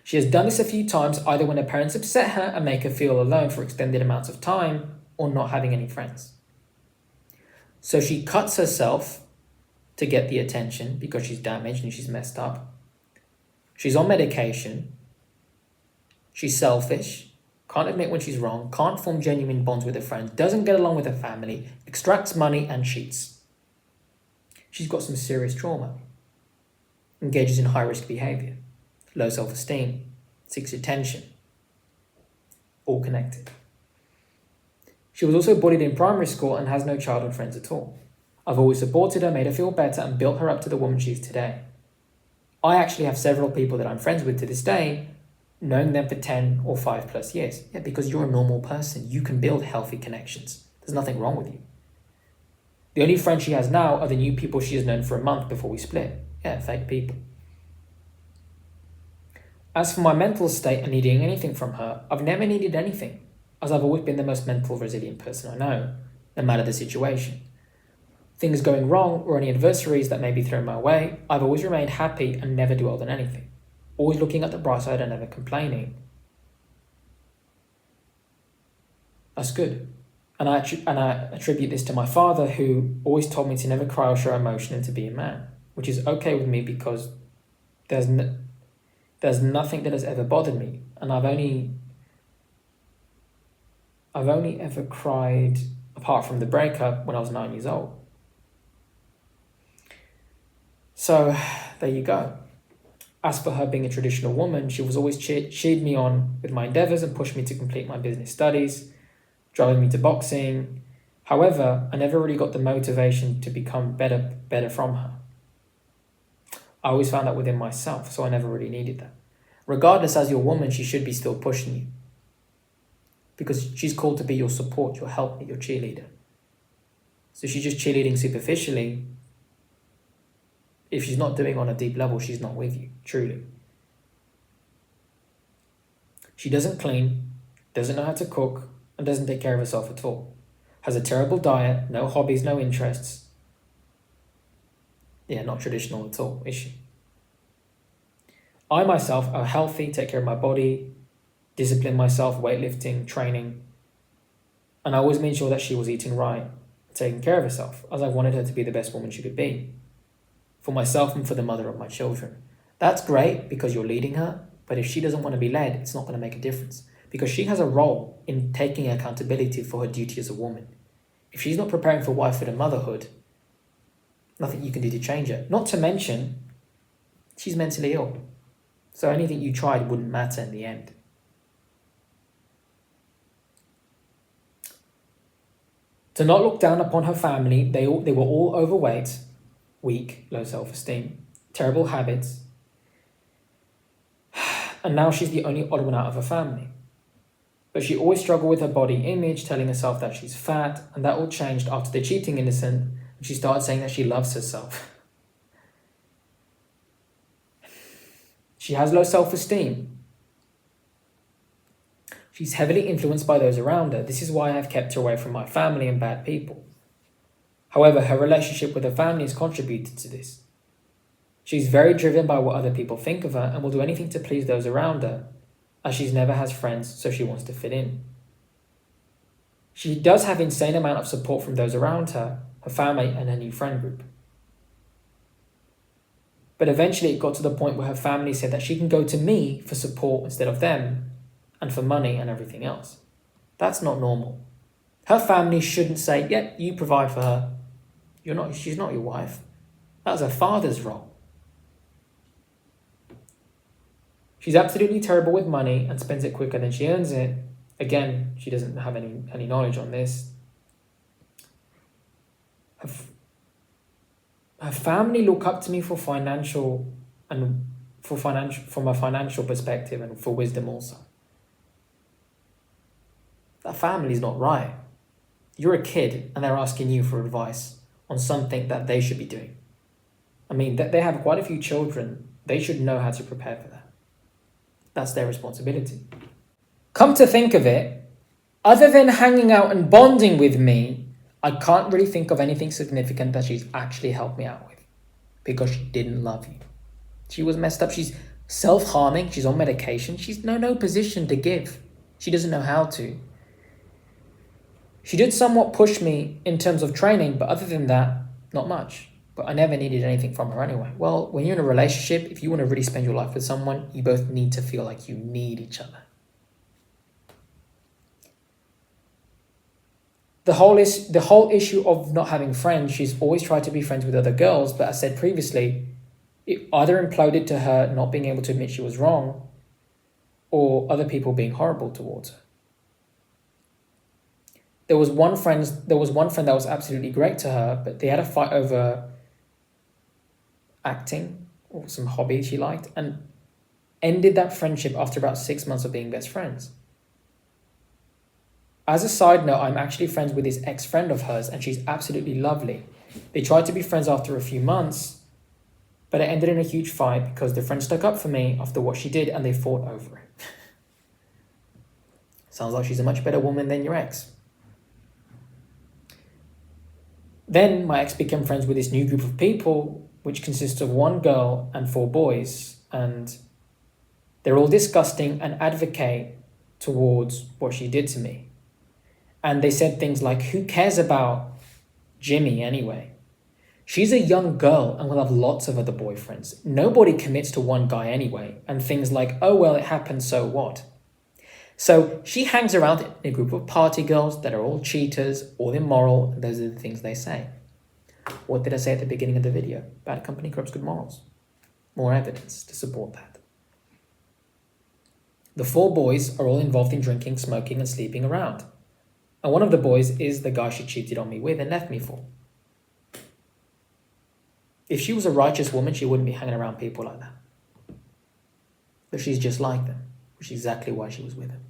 She has done this a few times, either when her parents upset her and make her feel alone for extended amounts of time, or not having any friends. So she cuts herself to get the attention because she's damaged and she's messed up. She's on medication. She's selfish. Can't admit when she's wrong, can't form genuine bonds with her friends, doesn't get along with her family, extracts money and cheats. She's got some serious trauma. Engages in high-risk behavior, low self-esteem, seeks attention. All connected. She was also bullied in primary school and has no childhood friends at all. I've always supported her, made her feel better, and built her up to the woman she is today. I actually have several people that I'm friends with to this day, knowing them for 10 or 5+ years. Yeah, because you're a normal person. You can build healthy connections. There's nothing wrong with you. The only friends she has now are the new people she has known for a month before we split. Yeah, fake people. As for my mental state and needing anything from her, I've never needed anything, as I've always been the most mental resilient person I know, no matter the situation. Things going wrong or any adversaries that may be thrown my way, I've always remained happy and never dwelled on anything. Always looking at the bright side and never complaining. That's good. And I attribute this to my father, who always told me to never cry or show emotion and to be a man, which is okay with me because there's nothing that has ever bothered me, and I've only ever cried, apart from the breakup, when I was 9 years old. So there you go. As for her being a traditional woman, she was always cheered me on with my endeavours and pushed me to complete my business studies, driving me to boxing. However, I never really got the motivation to become better from her. I always found that within myself, so I never really needed that. Regardless, as your woman, she should be still pushing you, because she's called to be your support, your helpmate, your cheerleader. So she's just cheerleading superficially. If she's not doing on a deep level, she's not with you, truly. She doesn't clean, doesn't know how to cook, and doesn't take care of herself at all. Has a terrible diet, no hobbies, no interests. Yeah, not traditional at all, is she? I myself are healthy, take care of my body, discipline myself, weightlifting, training. And I always made sure that she was eating right, taking care of herself, as I wanted her to be the best woman she could be. For myself and for the mother of my children. That's great because you're leading her, but if she doesn't want to be led, it's not going to make a difference, because she has a role in taking accountability for her duty as a woman. If she's not preparing for wifehood and motherhood, nothing you can do to change her. Not to mention, she's mentally ill. So anything you tried wouldn't matter in the end. To not look down upon her family, they were all overweight, weak, low self-esteem, terrible habits, And now she's the only odd one out of her family. But she always struggled with her body image, telling herself that she's fat, and that all changed after the cheating incident, and she started saying that she loves herself. She has low self-esteem. She's heavily influenced by those around her. This is why I've kept her away from my family and bad people. However, her relationship with her family has contributed to this. She's very driven by what other people think of her and will do anything to please those around her, as she never has friends, so she wants to fit in. She does have insane amount of support from those around her, her family and her new friend group. But eventually it got to the point where her family said that she can go to me for support instead of them, and for money and everything else. That's not normal. Her family shouldn't say, yeah, you provide for her. She's not your wife. That was her father's role. She's absolutely terrible with money and spends it quicker than she earns it. Again, she doesn't have any knowledge on this. Her family look up to me from a financial perspective and for wisdom also. That family's not right. You're a kid and they're asking you for advice on something that they should be doing. I mean, they have quite a few children. They should know how to prepare for that. That's their responsibility. Come to think of it, other than hanging out and bonding with me, I can't really think of anything significant that she's actually helped me out with, because she didn't love you. She was messed up. She's self-harming. She's on medication. She's no position to give. She doesn't know how to. She did somewhat push me in terms of training, but other than that, not much. But I never needed anything from her anyway. Well, when you're in a relationship, if you want to really spend your life with someone, you both need to feel like you need each other. The whole issue of not having friends, she's always tried to be friends with other girls, but as I said previously, it either imploded to her not being able to admit she was wrong, or other people being horrible towards her. There was one friend that was absolutely great to her, but they had a fight over acting or some hobby she liked, and ended that friendship after about 6 months of being best friends. As a side note, I'm actually friends with this ex-friend of hers, and she's absolutely lovely. They tried to be friends after a few months, but it ended in a huge fight because the friend stuck up for me after what she did, and they fought over it. Sounds like she's a much better woman than your ex. Then my ex became friends with this new group of people, which consists of 1 girl and 4 boys, and they're all disgusting and advocate towards what she did to me. And they said things like, who cares about Jimmy anyway? She's a young girl and will have lots of other boyfriends. Nobody commits to one guy anyway. And things like, oh, well, it happened, so what? So she hangs around in a group of party girls that are all cheaters, all immoral, and those are the things they say. What did I say at the beginning of the video? Bad company corrupts good morals. More evidence to support that. The 4 boys are all involved in drinking, smoking, and sleeping around. And one of the boys is the guy she cheated on me with and left me for. If she was a righteous woman, she wouldn't be hanging around people like that. But she's just like them, which is exactly why she was with him.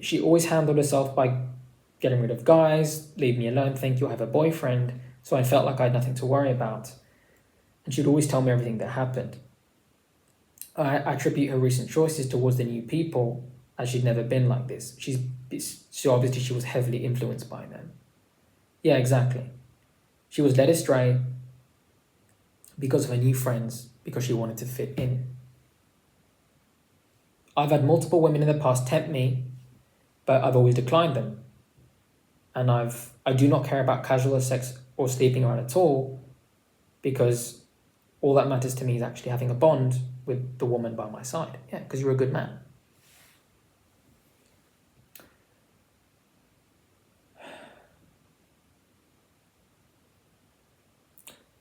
She always handled herself by getting rid of guys, leave me alone, think you'll have a boyfriend, so I felt like I had nothing to worry about. And she'd always tell me everything that happened. I attribute her recent choices towards the new people as she'd never been like this. So obviously she was heavily influenced by them. Yeah, exactly. She was led astray because of her new friends, because she wanted to fit in. I've had multiple women in the past tempt me, but I've always declined them. And I do not care about casual sex or sleeping around at all, because all that matters to me is actually having a bond with the woman by my side. Yeah, because you're a good man.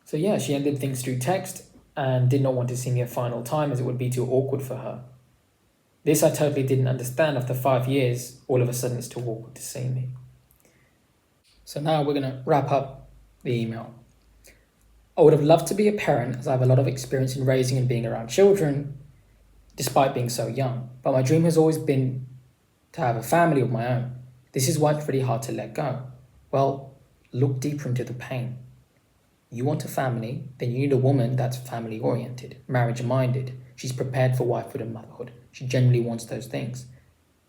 So yeah, she ended things through text and did not want to see me a final time as it would be too awkward for her. This I totally didn't understand. After 5 years, all of a sudden it's too awkward to see me. So now we're going to wrap up the email. I would have loved to be a parent as I have a lot of experience in raising and being around children, despite being so young. But my dream has always been to have a family of my own. This is why it's really hard to let go. Well, look deeper into the pain. You want a family, then you need a woman that's family oriented, marriage minded. She's prepared for wifehood and motherhood. She genuinely wants those things.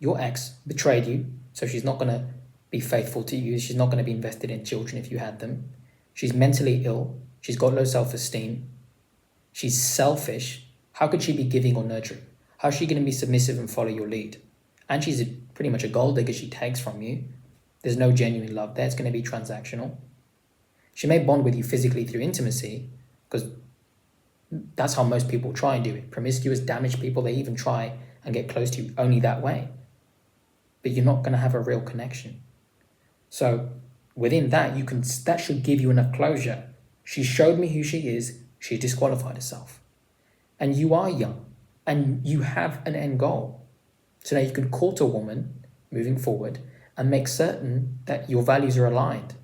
Your ex betrayed you, so she's not going to be faithful to you. She's not going to be invested in children if you had them. She's mentally ill. She's got low self-esteem. She's selfish. How could she be giving or nurturing? How is she going to be submissive and follow your lead? And she's pretty much a gold digger. She takes from you. There's no genuine love there. It's going to be transactional. She may bond with you physically through intimacy, because that's how most people try and do it. Promiscuous, damaged people, they even try and get close to you only that way. But you're not going to have a real connection. So within that, that should give you enough closure. She showed me who she is. She disqualified herself. And you are young and you have an end goal. So now you can court a woman moving forward and make certain that your values are aligned,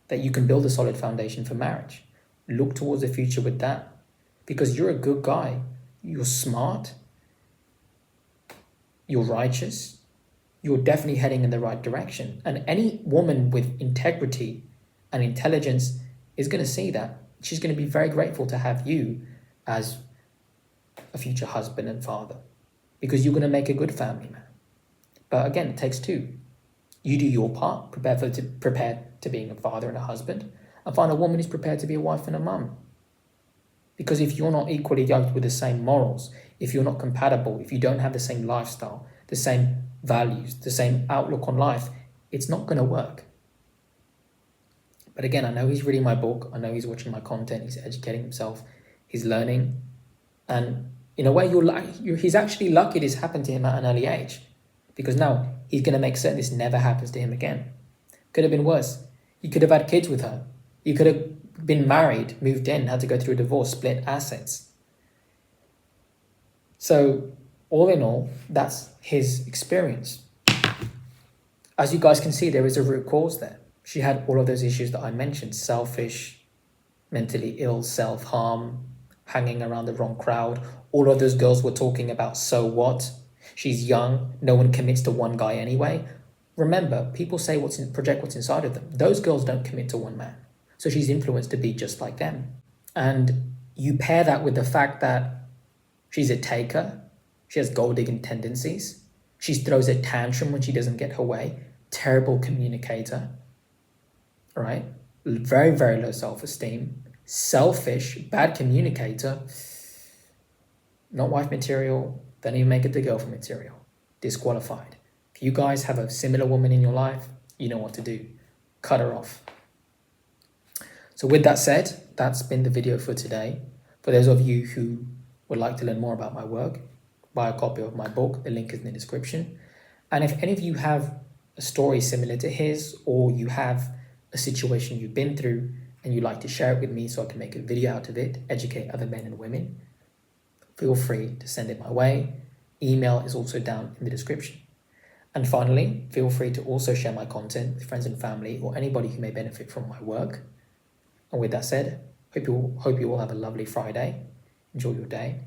that you can build a solid foundation for marriage. Look towards the future with that, because you're a good guy. You're smart. You're righteous. You're definitely heading in the right direction. And any woman with integrity and intelligence is going to see that. She's going to be very grateful to have you as a future husband and father, because you're going to make a good family man. But again, it takes two. You do your part, prepared to being a father and a husband, and find a woman who's prepared to be a wife and a mum. Because if you're not equally yoked with the same morals, if you're not compatible, if you don't have the same lifestyle, the same values, the same outlook on life, it's not going to work. But again, I know he's reading my book. I know he's watching my content. He's educating himself. He's learning. And in a way, he's actually lucky this happened to him at an early age, because now he's going to make certain this never happens to him again. Could have been worse. He could have had kids with her. He could have been married, moved in, had to go through a divorce, split assets. So all in all, that's his experience. As you guys can see, there is a root cause there. She had all of those issues that I mentioned: selfish, mentally ill, self-harm, hanging around the wrong crowd. All of those girls were talking about, so what? She's young. No one commits to one guy anyway. Remember, people say project what's inside of them. Those girls don't commit to one man. So she's influenced to be just like them. And you pair that with the fact that she's a taker. She has gold digging tendencies. She throws a tantrum when she doesn't get her way. Terrible communicator. Right? Very, very low self-esteem. Selfish, bad communicator. Not wife material. Don't even make it the girlfriend material. Disqualified. If you guys have a similar woman in your life, you know what to do. Cut her off. So with that said, that's been the video for today. For those of you who would like to learn more about my work, buy a copy of my book. The link is in the description. And if any of you have a story similar to his, or you have a situation you've been through and you'd like to share it with me so I can make a video out of it, educate other men and women, feel free to send it my way. Email is also down in the description. And finally, feel free to also share my content with friends and family or anybody who may benefit from my work. And with that said, hope you all have a lovely Friday. Enjoy your day.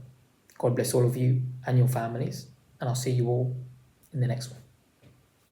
God bless all of you and your families. And I'll see you all in the next one.